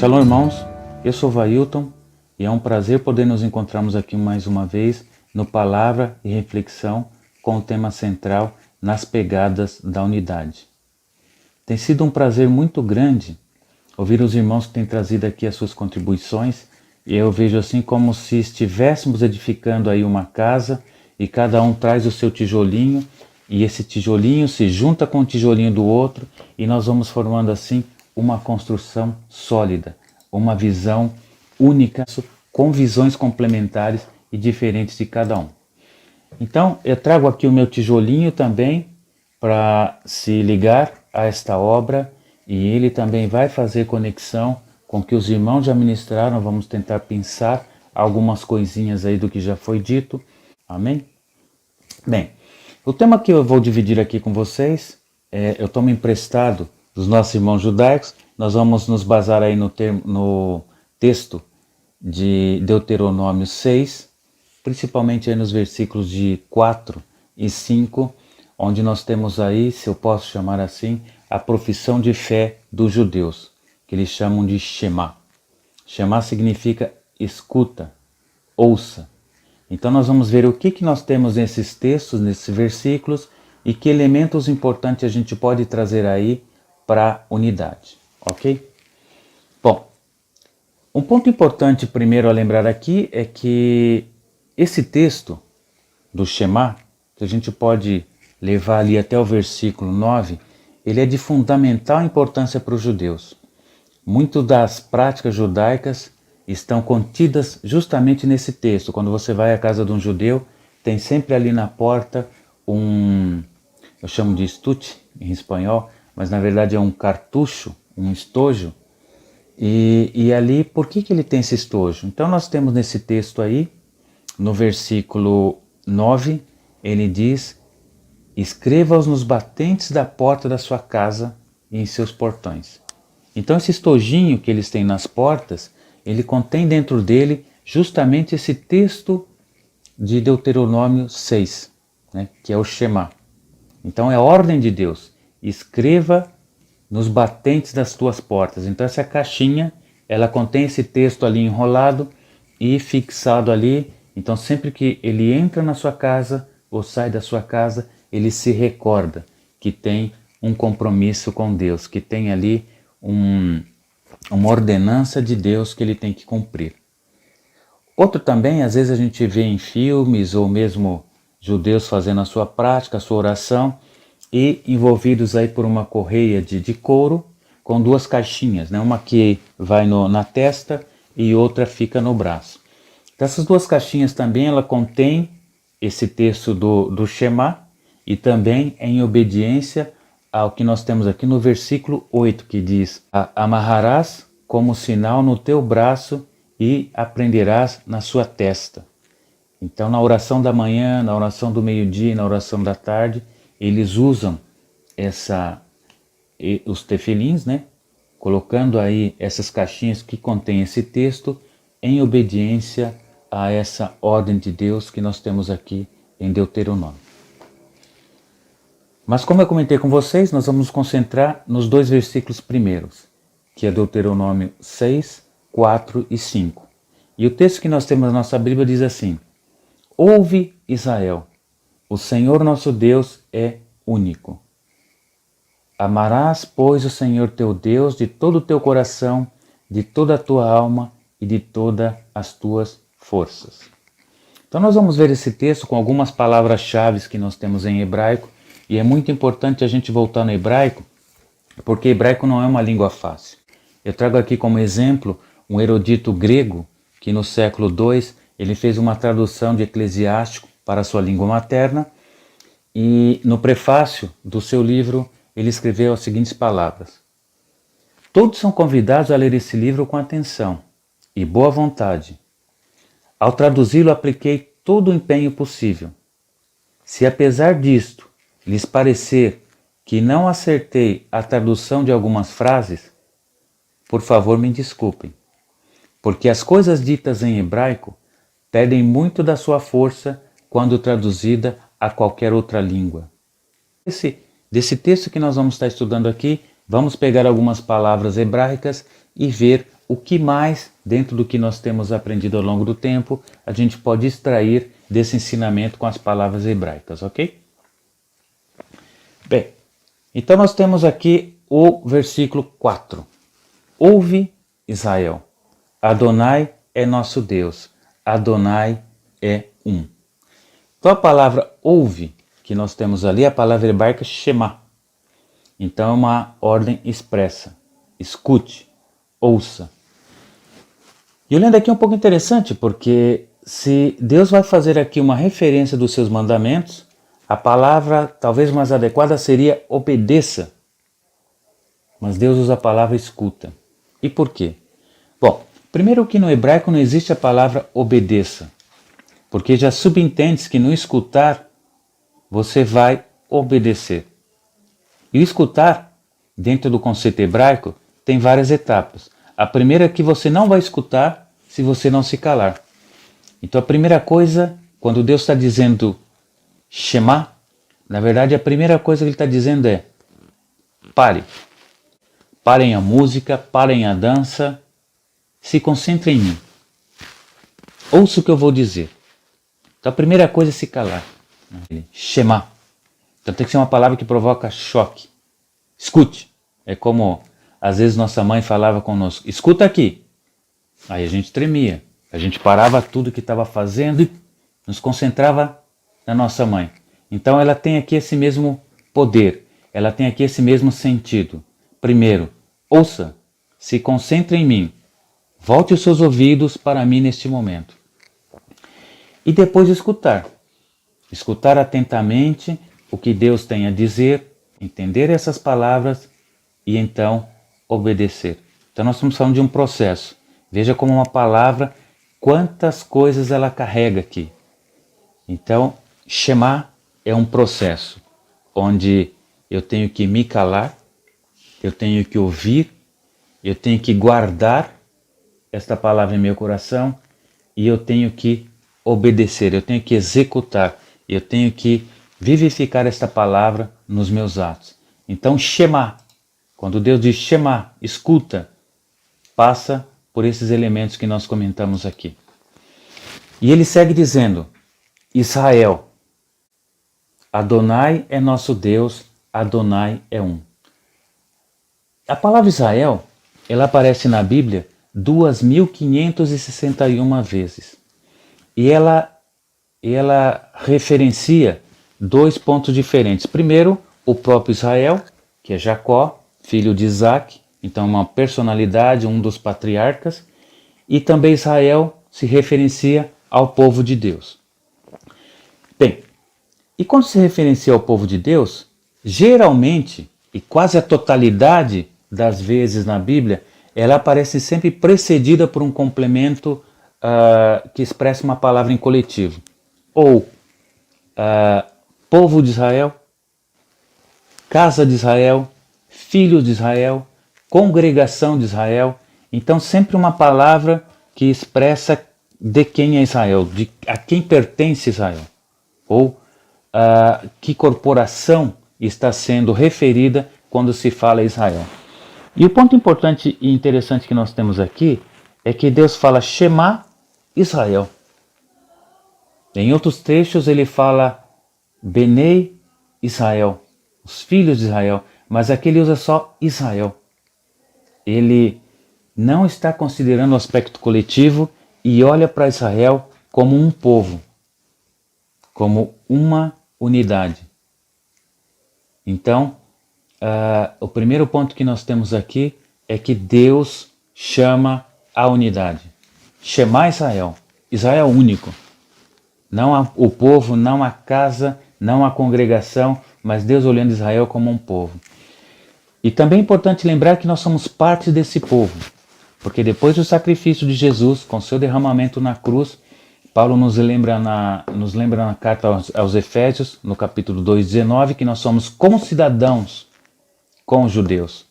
Shalom, irmãos, eu sou Vailton e é um prazer poder nos encontrarmos aqui mais uma vez no Palavra e Reflexão com o tema central nas pegadas da unidade. Tem sido um prazer muito grande ouvir os irmãos que têm trazido aqui as suas contribuições e eu vejo assim como se estivéssemos edificando aí uma casa e cada um traz o seu tijolinho e esse tijolinho se junta com o tijolinho do outro e nós vamos formando assim uma construção sólida, uma visão única, com visões complementares e diferentes de cada um. Então, eu trago aqui o meu tijolinho também para se ligar a esta obra e ele também vai fazer conexão com o que os irmãos já ministraram. Vamos tentar pensar algumas coisinhas aí do que já foi dito. Amém? Bem, o tema que eu vou dividir aqui com vocês, eu tomo emprestado dos nossos irmãos judaicos. Nós vamos nos basar aí no texto de Deuteronômio 6, principalmente aí nos versículos de 4 e 5, onde nós temos aí, se eu posso chamar assim, a profissão de fé dos judeus, que eles chamam de Shema. Shema significa escuta, ouça. Então nós vamos ver o que nós temos nesses textos, nesses versículos, e que elementos importantes a gente pode trazer aí para a unidade, ok? Bom, um ponto importante primeiro a lembrar aqui é que esse texto do Shema, que a gente pode levar ali até o versículo 9, ele é de fundamental importância para os judeus. Muitas das práticas judaicas estão contidas justamente nesse texto. Quando você vai à casa de um judeu, tem sempre ali na porta eu chamo de estuche em espanhol, mas na verdade é um cartucho, um estojo. E ali, por que ele tem esse estojo? Então nós temos nesse texto aí, no versículo 9, ele diz: escreva-os nos batentes da porta da sua casa e em seus portões. Então esse estojinho que eles têm nas portas, ele contém dentro dele justamente esse texto de Deuteronômio 6, né, que é o Shema. Então é a ordem de Deus: escreva nos batentes das tuas portas. Então essa caixinha, ela contém esse texto ali enrolado e fixado ali. Então sempre que ele entra na sua casa ou sai da sua casa, ele se recorda que tem um compromisso com Deus, que tem ali uma ordenança de Deus que ele tem que cumprir. Outro também, às vezes a gente vê em filmes ou mesmo judeus fazendo a sua prática, a sua oração, e envolvidos aí por uma correia de couro com duas caixinhas, né? Uma que vai na testa e outra fica no braço. Então, essas duas caixinhas também ela contém esse texto do Shema e também em obediência ao que nós temos aqui no versículo 8, que diz: amarrarás como sinal no teu braço e aprenderás na sua testa. Então, na oração da manhã, na oração do meio-dia e na oração da tarde, eles usam os tefilins, né? Colocando aí essas caixinhas que contêm esse texto em obediência a essa ordem de Deus que nós temos aqui em Deuteronômio. Mas como eu comentei com vocês, nós vamos nos concentrar nos dois versículos primeiros, que é Deuteronômio 6, 4 e 5. E o texto que nós temos na nossa Bíblia diz assim: ouve, Israel, o Senhor nosso Deus é único. Amarás, pois, o Senhor teu Deus de todo o teu coração, de toda a tua alma e de todas as tuas forças. Então nós vamos ver esse texto com algumas palavras-chave que nós temos em hebraico, e é muito importante a gente voltar no hebraico, porque hebraico não é uma língua fácil. Eu trago aqui como exemplo um erudito grego que no século II ele fez uma tradução de Eclesiástico para a sua língua materna, e no prefácio do seu livro ele escreveu as seguintes palavras: todos são convidados a ler esse livro com atenção e boa vontade. Ao traduzi-lo apliquei todo o empenho possível. Se apesar disto lhes parecer que não acertei a tradução de algumas frases, por favor me desculpem, porque as coisas ditas em hebraico perdem muito da sua força quando traduzida a qualquer outra língua. Desse texto que nós vamos estar estudando aqui, vamos pegar algumas palavras hebraicas e ver o que mais, dentro do que nós temos aprendido ao longo do tempo, a gente pode extrair desse ensinamento com as palavras hebraicas, ok? Bem, então nós temos aqui o versículo 4. Ouve, Israel, Adonai é nosso Deus, Adonai é um. Então a palavra ouve, que nós temos ali, a palavra hebraica Shema. Então é uma ordem expressa. Escute, ouça. E olhando aqui é um pouco interessante, porque se Deus vai fazer aqui uma referência dos seus mandamentos, a palavra talvez mais adequada seria obedeça. Mas Deus usa a palavra escuta. E por quê? Bom, primeiro que no hebraico não existe a palavra obedeça, porque já subentende que no escutar você vai obedecer. E o escutar, dentro do conceito hebraico, tem várias etapas. A primeira é que você não vai escutar se você não se calar. Então a primeira coisa, quando Deus está dizendo Shema, na verdade a primeira coisa que Ele está dizendo é pare. Parem a música, parem a dança, se concentrem em mim. Ouça o que eu vou dizer. Então a primeira coisa é se calar. Shema. Então tem que ser uma palavra que provoca choque. Escute. É como às vezes nossa mãe falava conosco, escuta aqui. Aí a gente tremia. A gente parava tudo que estava fazendo e nos concentrava na nossa mãe. Então ela tem aqui esse mesmo poder. Ela tem aqui esse mesmo sentido. Primeiro, ouça. Se concentre em mim. Volte os seus ouvidos para mim neste momento. E depois escutar. Escutar atentamente o que Deus tem a dizer, entender essas palavras e então obedecer. Então nós estamos falando de um processo. Veja como uma palavra, quantas coisas ela carrega aqui. Então, Shema é um processo onde eu tenho que me calar, eu tenho que ouvir, eu tenho que guardar esta palavra em meu coração e eu tenho que obedecer, eu tenho que executar, eu tenho que vivificar esta palavra nos meus atos. Então, Shema, quando Deus diz Shema, escuta, passa por esses elementos que nós comentamos aqui. E ele segue dizendo, Israel, Adonai é nosso Deus, Adonai é um. A palavra Israel, ela aparece na Bíblia 2.561 vezes. E ela referencia dois pontos diferentes. Primeiro, o próprio Israel, que é Jacó, filho de Isaac, então uma personalidade, um dos patriarcas. E também Israel se referencia ao povo de Deus. Bem, e quando se referencia ao povo de Deus, geralmente, e quase a totalidade das vezes na Bíblia, ela aparece sempre precedida por um complemento que expressa uma palavra em coletivo. Ou povo de Israel, casa de Israel, filhos de Israel, congregação de Israel. Então sempre uma palavra que expressa de quem é Israel, a quem pertence Israel. Ou que corporação está sendo referida quando se fala Israel. E o ponto importante e interessante que nós temos aqui é que Deus fala Shema Israel. Em outros trechos ele fala Benei Israel, os filhos de Israel, mas aqui ele usa só Israel. Ele não está considerando o aspecto coletivo e olha para Israel como um povo, como uma unidade. Então, o primeiro ponto que nós temos aqui é que Deus chama a unidade. Shema Israel. Israel único. Não o povo, não a casa, não a congregação, mas Deus olhando Israel como um povo. E também é importante lembrar que nós somos parte desse povo, porque depois do sacrifício de Jesus, com seu derramamento na cruz, Paulo nos lembra na carta aos Efésios, no capítulo 2:19, que nós somos concidadãos com os judeus.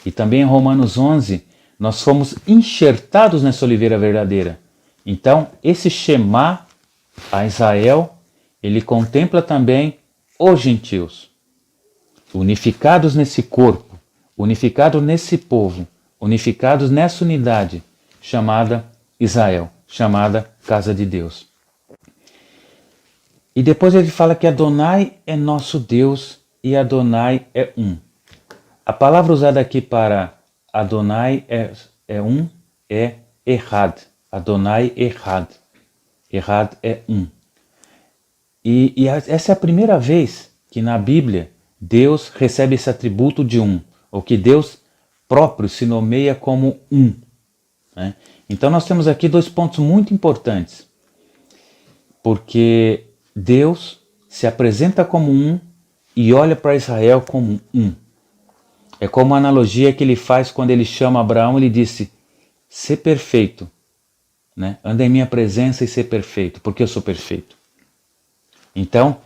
E também em Romanos 11, nós fomos enxertados nessa oliveira verdadeira. Então, esse Shema a Israel, ele contempla também os gentios, unificados nesse corpo, unificados nesse povo, unificados nessa unidade chamada Israel, chamada Casa de Deus. E depois ele fala que Adonai é nosso Deus e Adonai é um. A palavra usada aqui para Adonai é um, é Errad. Adonai Errad. Errad é um. E essa é a primeira vez que na Bíblia Deus recebe esse atributo de um, ou que Deus próprio se nomeia como um. Né? Então nós temos aqui dois pontos muito importantes, porque Deus se apresenta como um e olha para Israel como um. É como a analogia que ele faz quando ele chama Abraão, ele disse, ser perfeito, né? Anda em minha presença e ser perfeito, porque eu sou perfeito. Então,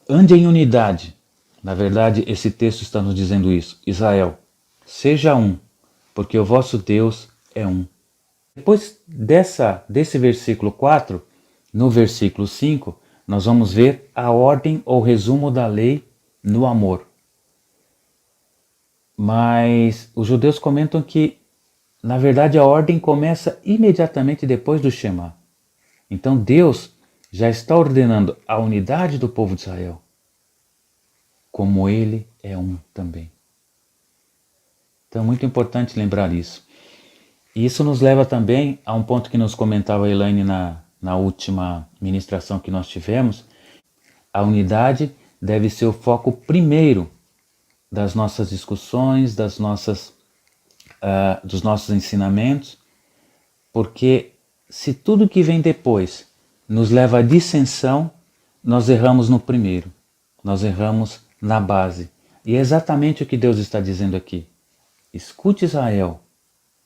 ande em unidade. Na verdade, esse texto está nos dizendo isso. Israel, seja um, porque o vosso Deus é um. Depois desse versículo 4, no versículo 5, nós vamos ver a ordem ou resumo da lei no amor. Mas os judeus comentam que, na verdade, a ordem começa imediatamente depois do Shema. Então Deus já está ordenando a unidade do povo de Israel, como ele é um também. Então é muito importante lembrar isso. E isso nos leva também a um ponto que nos comentava a Elaine na última ministração que nós tivemos. A unidade deve ser o foco primeiro das nossas discussões, dos nossos ensinamentos, porque se tudo que vem depois nos leva à dissensão, nós erramos no primeiro, nós erramos na base. E é exatamente o que Deus está dizendo aqui. Escute Israel,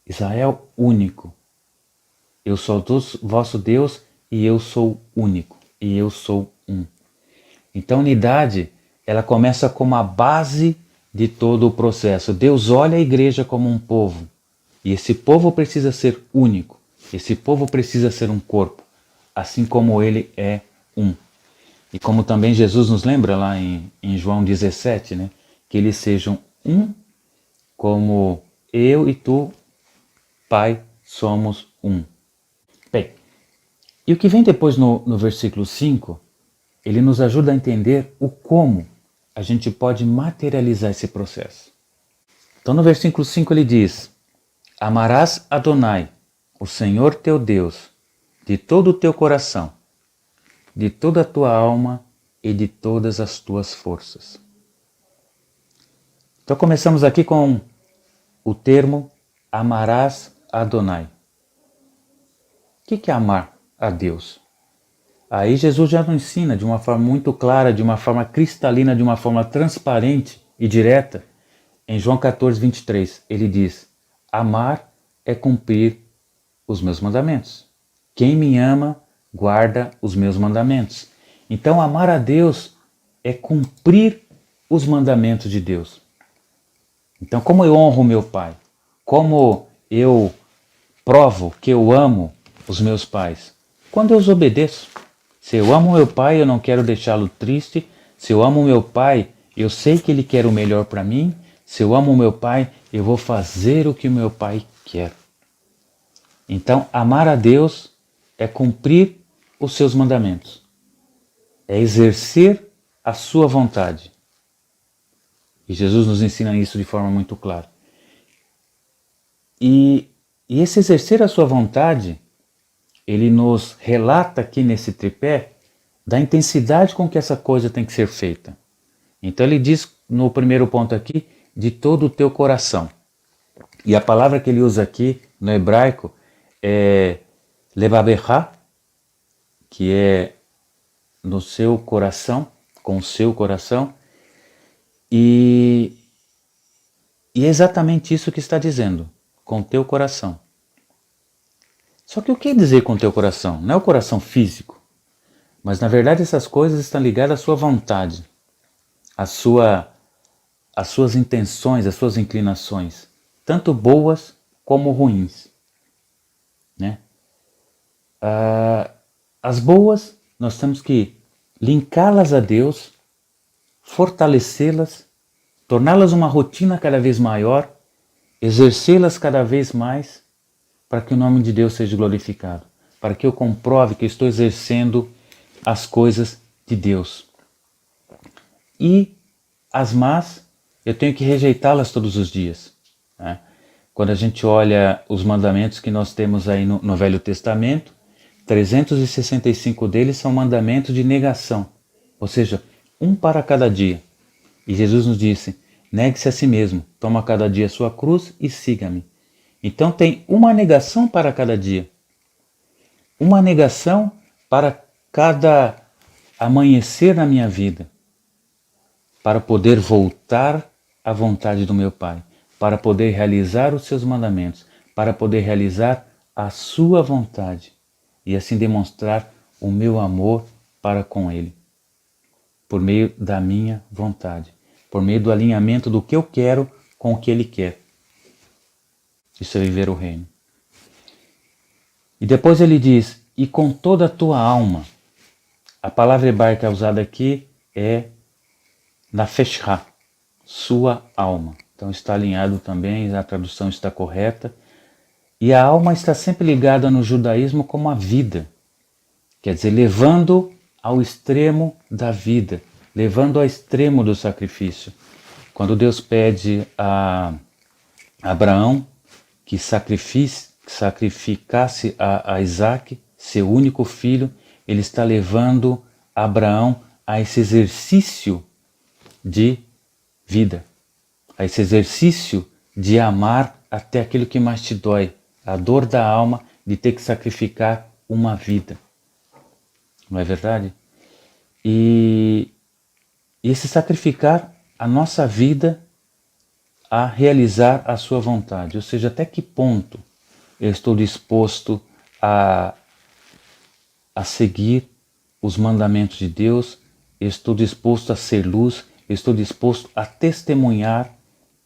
Israel único. Eu sou vosso Deus e eu sou único, e eu sou um. Então a unidade, ela começa como a base de todo o processo. Deus olha a igreja como um povo, e esse povo precisa ser único, esse povo precisa ser um corpo, assim como ele é um. E como também Jesus nos lembra lá em João 17, né, que eles sejam um, como eu e tu, Pai, somos um. Bem, e o que vem depois no versículo 5, ele nos ajuda a entender o como a gente pode materializar esse processo. Então no versículo 5 ele diz, amarás Adonai, o Senhor teu Deus, de todo o teu coração, de toda a tua alma e de todas as tuas forças. Então começamos aqui com o termo amarás Adonai. O que é amar a Deus? Aí Jesus já nos ensina de uma forma muito clara, de uma forma cristalina, de uma forma transparente e direta. Em João 14, 23, ele diz, amar é cumprir os meus mandamentos. Quem me ama, guarda os meus mandamentos. Então amar a Deus é cumprir os mandamentos de Deus. Então como eu honro meu pai? Como eu provo que eu amo os meus pais? Quando eu os obedeço. Se eu amo meu pai, eu não quero deixá-lo triste. Se eu amo meu pai, eu sei que ele quer o melhor para mim. Se eu amo meu pai, eu vou fazer o que o meu pai quer. Então, amar a Deus é cumprir os seus mandamentos. É exercer a sua vontade. E Jesus nos ensina isso de forma muito clara. E esse exercer a sua vontade, ele nos relata aqui nesse tripé da intensidade com que essa coisa tem que ser feita. Então ele diz no primeiro ponto aqui, de todo o teu coração. E a palavra que ele usa aqui no hebraico é levabecha, que é no seu coração, com o seu coração. E é exatamente isso que está dizendo, com o teu coração. Só que o que quer dizer com o teu coração? Não é o coração físico, mas na verdade essas coisas estão ligadas à sua vontade, às suas intenções, às suas inclinações, tanto boas como ruins. Né? As boas, nós temos que linká-las a Deus, fortalecê-las, torná-las uma rotina cada vez maior exercê-las cada vez mais para que o nome de Deus seja glorificado, para que eu comprove que eu estou exercendo as coisas de Deus. E as más, eu tenho que rejeitá-las todos os dias, né? Quando a gente olha os mandamentos que nós temos aí no Velho Testamento, 365 deles são mandamentos de negação, ou seja, um para cada dia. E Jesus nos disse, negue-se a si mesmo, toma cada dia a sua cruz e siga-me. Então tem uma negação para cada dia, uma negação para cada amanhecer na minha vida, para poder voltar à vontade do meu Pai, para poder realizar os seus mandamentos, para poder realizar a sua vontade e assim demonstrar o meu amor para com Ele, por meio da minha vontade, por meio do alinhamento do que eu quero com o que Ele quer. Isso é viver o reino. E depois ele diz, e com toda a tua alma. A palavra hebraica usada aqui é nafeshá, sua alma. Então está alinhado também, a tradução está correta. E a alma está sempre ligada no judaísmo como a vida. Quer dizer, levando ao extremo da vida, levando ao extremo do sacrifício. Quando Deus pede a Abraão que sacrificasse a Isaac, seu único filho, ele está levando Abraão a esse exercício de vida, a esse exercício de amar até aquilo que mais te dói, a dor da alma de ter que sacrificar uma vida. Não é verdade? E esse sacrificar a nossa vida a realizar a sua vontade, ou seja, até que ponto eu estou disposto a seguir os mandamentos de Deus, eu estou disposto a ser luz, eu estou disposto a testemunhar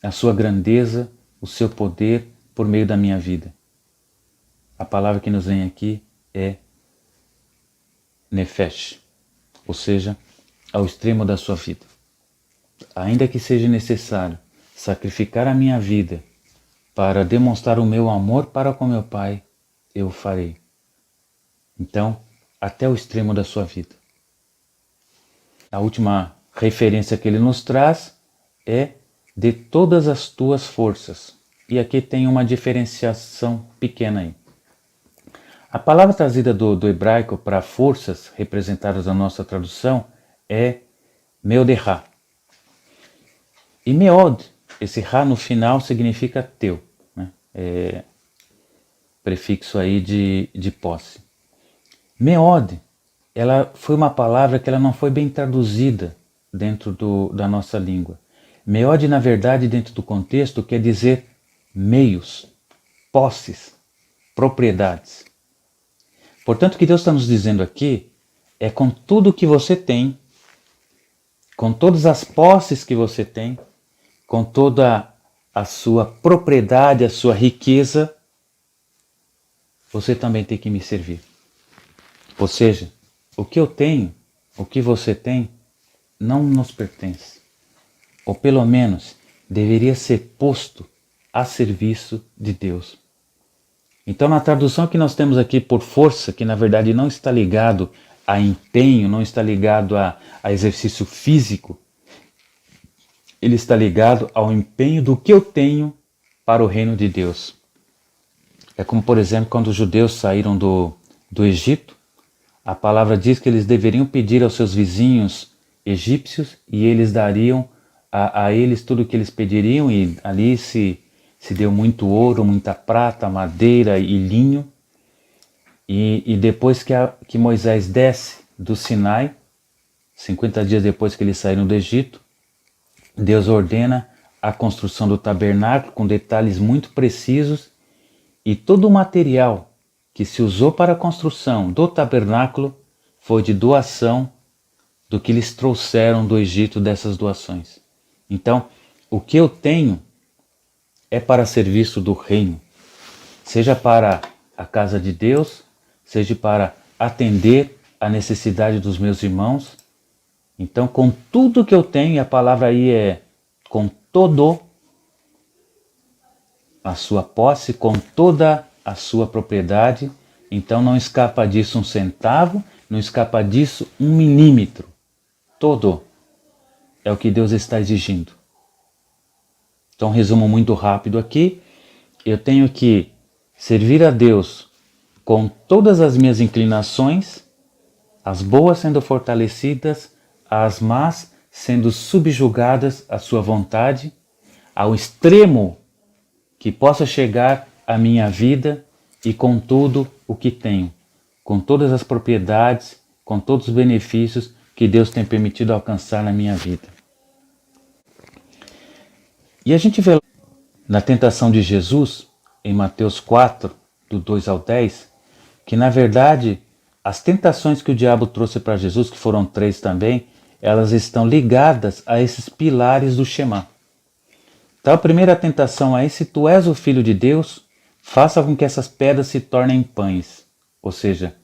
a sua grandeza, o seu poder por meio da minha vida. A palavra que nos vem aqui é nefesh, ou seja, ao extremo da sua vida. Ainda que seja necessário sacrificar a minha vida para demonstrar o meu amor para com meu Pai, eu o farei. Então, até o extremo da sua vida. A última referência que ele nos traz é de todas as tuas forças. E aqui tem uma diferenciação pequena aí. A palavra trazida do hebraico para forças, representadas na nossa tradução, é meodechá. E meod, esse Ra no final significa teu, né? É prefixo aí de posse. Meod, ela foi uma palavra que ela não foi bem traduzida dentro da nossa língua. Meod, na verdade, dentro do contexto, quer dizer meios, posses, propriedades. Portanto, o que Deus está nos dizendo aqui é com tudo que você tem, com todas as posses que você tem, com toda a sua propriedade, a sua riqueza, você também tem que me servir. Ou seja, o que eu tenho, o que você tem, não nos pertence. Ou pelo menos deveria ser posto a serviço de Deus. Então, na tradução que nós temos aqui por força, que na verdade não está ligado a empenho, não está ligado a exercício físico, ele está ligado ao empenho do que eu tenho para o reino de Deus. É como, por exemplo, quando os judeus saíram do Egito, a palavra diz que eles deveriam pedir aos seus vizinhos egípcios e eles dariam a eles tudo o que eles pediriam, e ali se deu muito ouro, muita prata, madeira e linho. E depois que Moisés desce do Sinai, 50 dias depois que eles saíram do Egito, Deus ordena a construção do tabernáculo com detalhes muito precisos, e todo o material que se usou para a construção do tabernáculo foi de doação do que eles trouxeram do Egito, dessas doações. Então, o que eu tenho é para serviço do reino, seja para a casa de Deus, seja para atender a necessidade dos meus irmãos. Então, com tudo que eu tenho, e a palavra aí é com todo, a sua posse, com toda a sua propriedade. Então não escapa disso um centavo, não escapa disso um milímetro. Todo é o que Deus está exigindo. Então, resumo muito rápido aqui. Eu tenho que servir a Deus com todas as minhas inclinações, as boas sendo fortalecidas, as más sendo subjugadas à sua vontade, ao extremo que possa chegar a minha vida e com tudo o que tenho, com todas as propriedades, com todos os benefícios que Deus tem permitido alcançar na minha vida. E a gente vê na tentação de Jesus, em Mateus 4, do 2 ao 10, que na verdade as tentações que o diabo trouxe para Jesus, que foram 3 também, elas estão ligadas a esses pilares do Shema. Então a primeira tentação é: se tu és o Filho de Deus, faça com que essas pedras se tornem pães. Ou seja,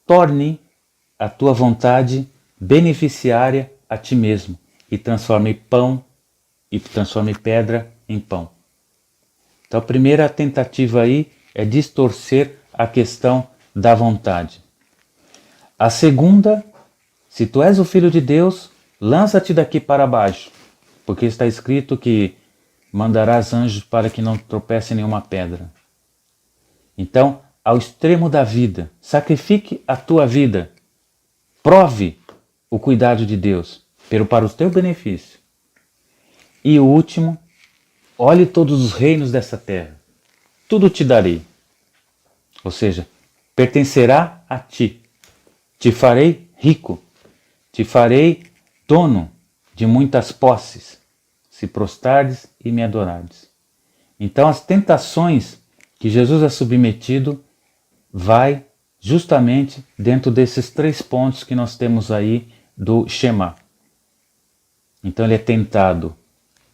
torne a tua vontade beneficiária a ti mesmo e transforme pão e transforme pedra em pão. Então a primeira tentativa aí é distorcer a questão da vontade. A segunda: se tu és o Filho de Deus, lança-te daqui para baixo, porque está escrito que mandarás anjos para que não tropece nenhuma pedra. Então, ao extremo da vida, sacrifique a tua vida, prove o cuidado de Deus para o teu benefício. E o último: olhe todos os reinos dessa terra, tudo te darei. Ou seja, pertencerá a ti. Te farei rico, te farei dono de muitas posses, se prostrares e me adorares. Então as tentações que Jesus é submetido vai justamente dentro desses 3 pontos que nós temos aí do Shema. Então ele é tentado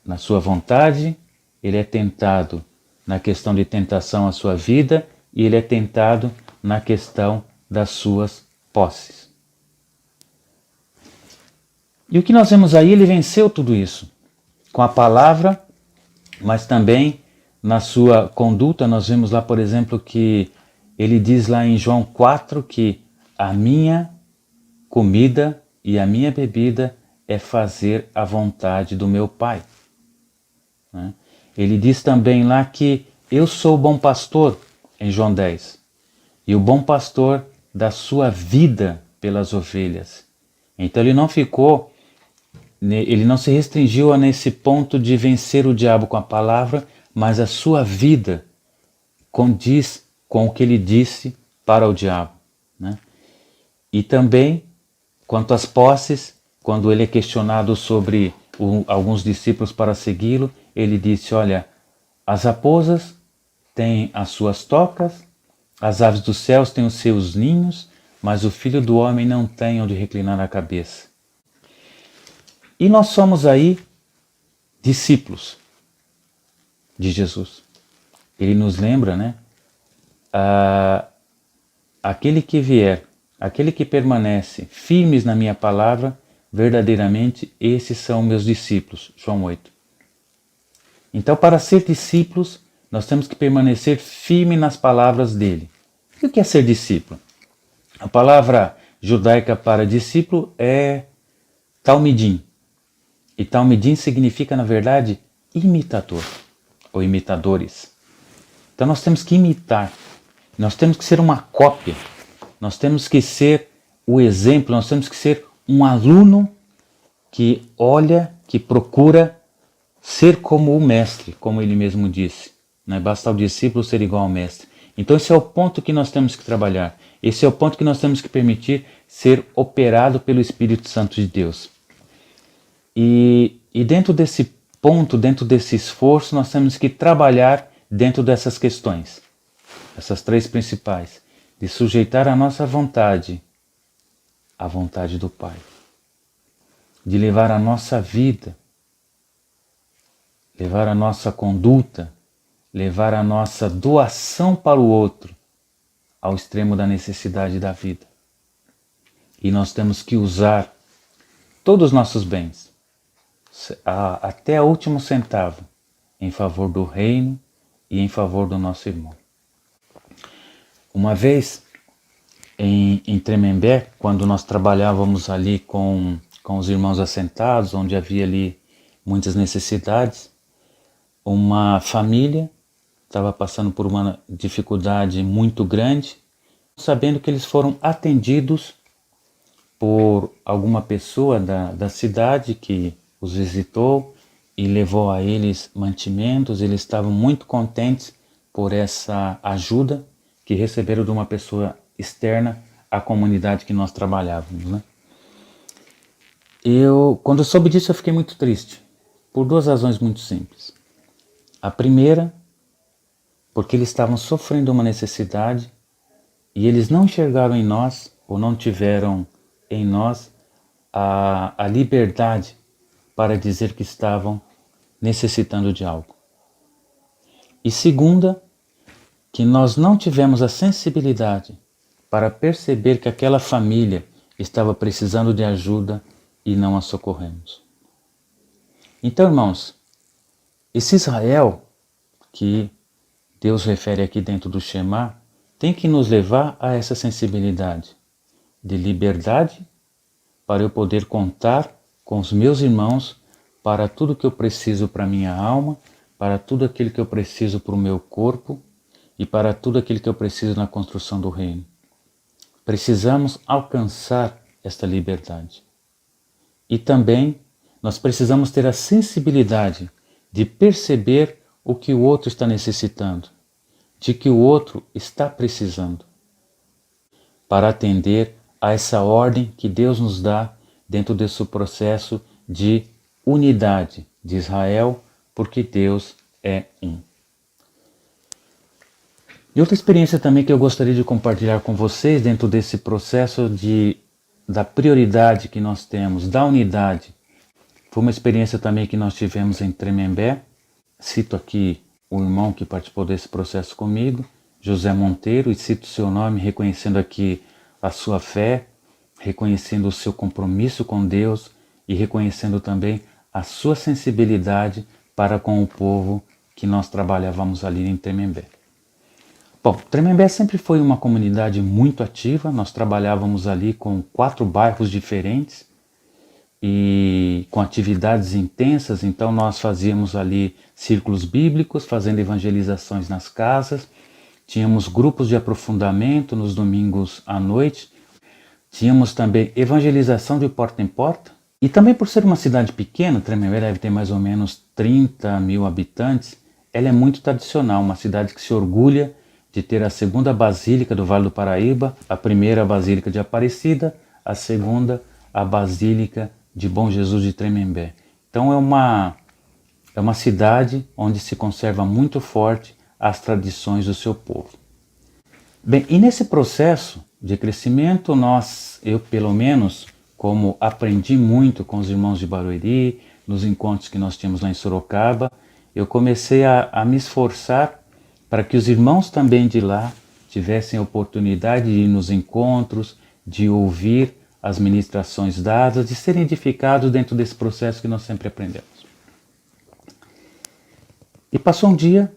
na sua vontade, ele é tentado na questão de tentação à sua vida e ele é tentado na questão das suas posses. E o que nós vemos aí, ele venceu tudo isso com a palavra, mas também na sua conduta. Nós vemos lá, por exemplo, que ele diz lá em João 4 que a minha comida e a minha bebida é fazer a vontade do meu Pai. Ele diz também lá que eu sou o bom pastor, em João 10, e o bom pastor dá sua vida pelas ovelhas. Então ele não se restringiu a nesse ponto de vencer o diabo com a palavra, mas a sua vida condiz com o que ele disse para o diabo. E também, quanto às posses, quando ele é questionado sobre alguns discípulos para segui-lo, ele disse: olha, as raposas têm as suas tocas, as aves dos céus têm os seus ninhos, mas o Filho do Homem não tem onde reclinar a cabeça. E nós somos aí discípulos de Jesus. Ele nos lembra, aquele que vier, aquele que permanece firmes na minha palavra, verdadeiramente esses são meus discípulos. João 8. Então, para ser discípulos, nós temos que permanecer firme nas palavras dele. E o que é ser discípulo? A palavra judaica para discípulo é talmidim. E talmidim significa, na verdade, imitador, ou imitadores. Então nós temos que imitar, nós temos que ser uma cópia, nós temos que ser o exemplo, nós temos que ser um aluno que olha, que procura ser como o mestre, como ele mesmo disse. Não é basta o discípulo ser igual ao mestre. Então esse é o ponto que nós temos que trabalhar, esse é o ponto que nós temos que permitir ser operado pelo Espírito Santo de Deus. E dentro desse ponto, dentro desse esforço, nós temos que trabalhar dentro dessas questões, essas 3 principais, de sujeitar a nossa vontade à vontade do Pai, de levar a nossa vida, levar a nossa conduta, levar a nossa doação para o outro ao extremo da necessidade da vida. E nós temos que usar todos os nossos bens, até o último centavo, em favor do reino e em favor do nosso irmão. Uma vez em Tremembé, quando nós trabalhávamos ali com os irmãos assentados, onde havia ali muitas necessidades, uma família estava passando por uma dificuldade muito grande, sabendo que eles foram atendidos por alguma pessoa da cidade que os visitou e levou a eles mantimentos. Eles estavam muito contentes por essa ajuda que receberam de uma pessoa externa à comunidade que nós trabalhávamos, né? Quando eu soube disso, eu fiquei muito triste, por duas razões muito simples. A primeira, porque eles estavam sofrendo uma necessidade e eles não enxergaram em nós, ou não tiveram em nós, a liberdade para dizer que estavam necessitando de algo. E segunda, que nós não tivemos a sensibilidade para perceber que aquela família estava precisando de ajuda e não a socorremos. Então, irmãos, esse Israel que Deus refere aqui dentro do Shema tem que nos levar a essa sensibilidade de liberdade para eu poder contar com os meus irmãos para tudo que eu preciso para a minha alma, para tudo aquilo que eu preciso para o meu corpo e para tudo aquilo que eu preciso na construção do reino. Precisamos alcançar esta liberdade. E também nós precisamos ter a sensibilidade de perceber o que o outro está necessitando, de que o outro está precisando, para atender a essa ordem que Deus nos dá dentro desse processo de unidade de Israel, porque Deus é um. E outra experiência também que eu gostaria de compartilhar com vocês dentro desse processo da prioridade que nós temos, da unidade, foi uma experiência também que nós tivemos em Tremembé. Cito aqui o irmão que participou desse processo comigo, José Monteiro, e cito seu nome reconhecendo aqui a sua fé, reconhecendo o seu compromisso com Deus e reconhecendo também a sua sensibilidade para com o povo que nós trabalhávamos ali em Tremembé. Bom, Tremembé sempre foi uma comunidade muito ativa, nós trabalhávamos ali com 4 bairros diferentes e com atividades intensas. Então nós fazíamos ali círculos bíblicos, fazendo evangelizações nas casas, tínhamos grupos de aprofundamento nos domingos à noite, tínhamos também evangelização de porta em porta, e também por ser uma cidade pequena, Tremembé deve ter mais ou menos 30 mil habitantes, ela é muito tradicional, uma cidade que se orgulha de ter a segunda basílica do Vale do Paraíba, a primeira a Basílica de Aparecida, a segunda a Basílica de Bom Jesus de Tremembé. Então é uma cidade onde se conserva muito forte as tradições do seu povo. Bem, e nesse processo de crescimento, eu pelo menos, como aprendi muito com os irmãos de Barueri, nos encontros que nós tínhamos lá em Sorocaba, eu comecei a me esforçar para que os irmãos também de lá tivessem a oportunidade de ir nos encontros, de ouvir as ministrações dadas, de serem edificados dentro desse processo que nós sempre aprendemos. E passou um dia,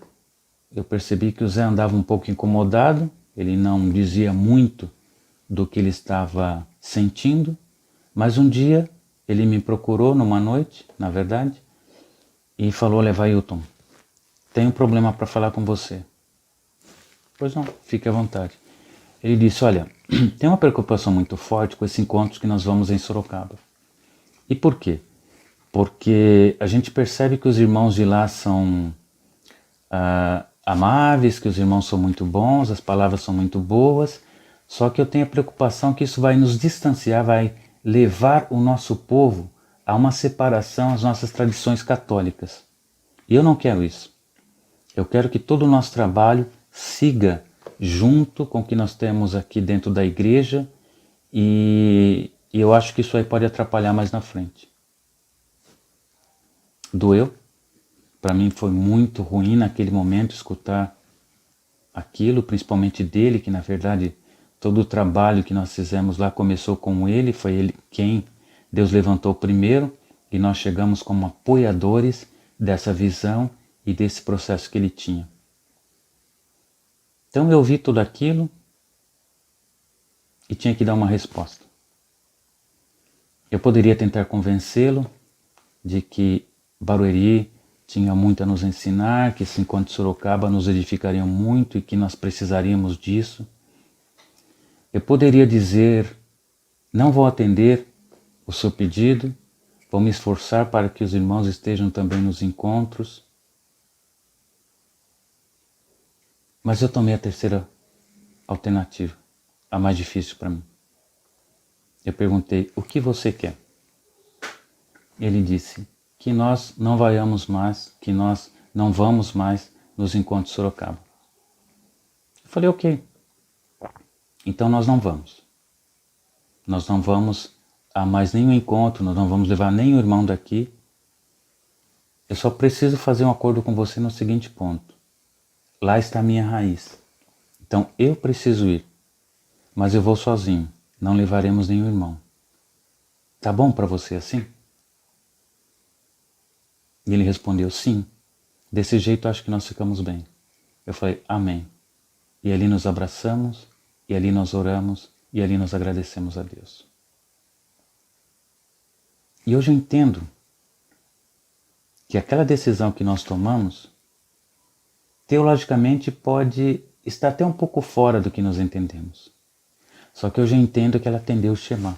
eu percebi que o Zé andava um pouco incomodado, ele não dizia muito do que ele estava sentindo, mas um dia ele me procurou numa noite, na verdade, e falou: olha, Vailton, tenho um problema para falar com você. Pois não, fique à vontade. Ele disse: olha, tem uma preocupação muito forte com esse encontro que nós vamos em Sorocaba. E por quê? Porque a gente percebe que os irmãos de lá são amáveis, que os irmãos são muito bons, as palavras são muito boas, só que eu tenho a preocupação que isso vai nos distanciar, vai levar o nosso povo a uma separação às nossas tradições católicas. E eu não quero isso. Eu quero que todo o nosso trabalho siga junto com o que nós temos aqui dentro da igreja, e eu acho que isso aí pode atrapalhar mais na frente. Doeu. Para mim foi muito ruim naquele momento escutar aquilo, principalmente dele, que na verdade todo o trabalho que nós fizemos lá começou com ele, foi ele quem Deus levantou primeiro, e nós chegamos como apoiadores dessa visão e desse processo que ele tinha. Então eu ouvi tudo aquilo e tinha que dar uma resposta. Eu poderia tentar convencê-lo de que Barueri tinha muito a nos ensinar, que esse encontro de Sorocaba nos edificaria muito e que nós precisaríamos disso. Eu poderia dizer, não vou atender o seu pedido, vou me esforçar para que os irmãos estejam também nos encontros. Mas eu tomei a terceira alternativa, a mais difícil para mim. Eu perguntei, o que você quer? Ele disse que nós não vamos mais, que nós não vamos mais nos encontros de Sorocaba. Eu falei, ok. Então nós não vamos. Nós não vamos a mais nenhum encontro, nós não vamos levar nenhum irmão daqui. Eu só preciso fazer um acordo com você no seguinte ponto. Lá está a minha raiz. Então eu preciso ir, mas eu vou sozinho. Não levaremos nenhum irmão. Tá bom para você assim? E ele respondeu, sim. Desse jeito acho que nós ficamos bem. Eu falei, amém. E ali nos abraçamos, e ali nós oramos, e ali nós agradecemos a Deus. E hoje eu entendo que aquela decisão que nós tomamos, teologicamente pode estar até um pouco fora do que nós entendemos. Só que hoje eu entendo que ela atendeu o Shema.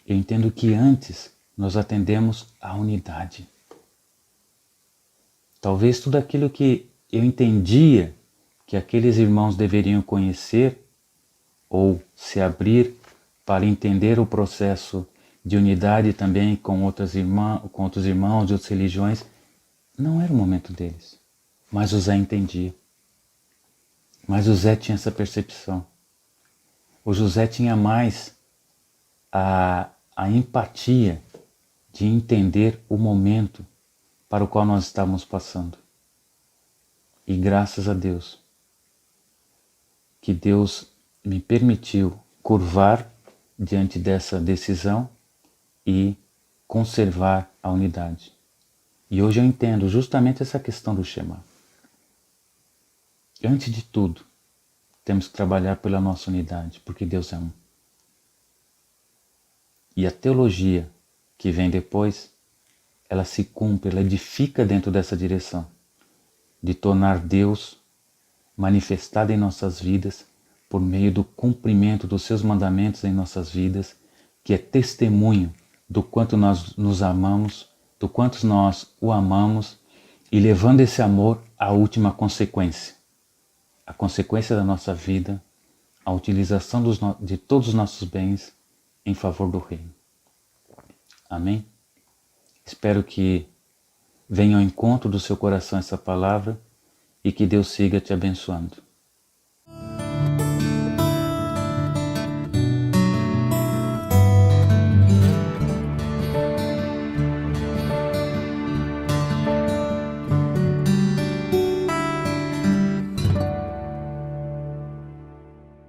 Eu entendo que antes nós atendemos a unidade. Talvez tudo aquilo que eu entendia que aqueles irmãos deveriam conhecer ou se abrir para entender o processo de unidade também com outros irmãos de outras religiões, não era o momento deles. Mas o Zé entendia. Mas o Zé tinha essa percepção. O José tinha mais a empatia de entender o momento para o qual nós estávamos passando. E graças a Deus, que Deus me permitiu curvar diante dessa decisão e conservar a unidade. E hoje eu entendo justamente essa questão do Shema. Antes de tudo, temos que trabalhar pela nossa unidade, porque Deus é um. E a teologia que vem depois, ela se cumpre, ela edifica dentro dessa direção, de tornar Deus manifestado em nossas vidas por meio do cumprimento dos seus mandamentos em nossas vidas, que é testemunho do quanto nós nos amamos, do quanto nós o amamos, e levando esse amor à última consequência. A consequência da nossa vida, a utilização de todos os nossos bens em favor do reino. Amém? Espero que venha ao encontro do seu coração essa palavra e que Deus siga te abençoando.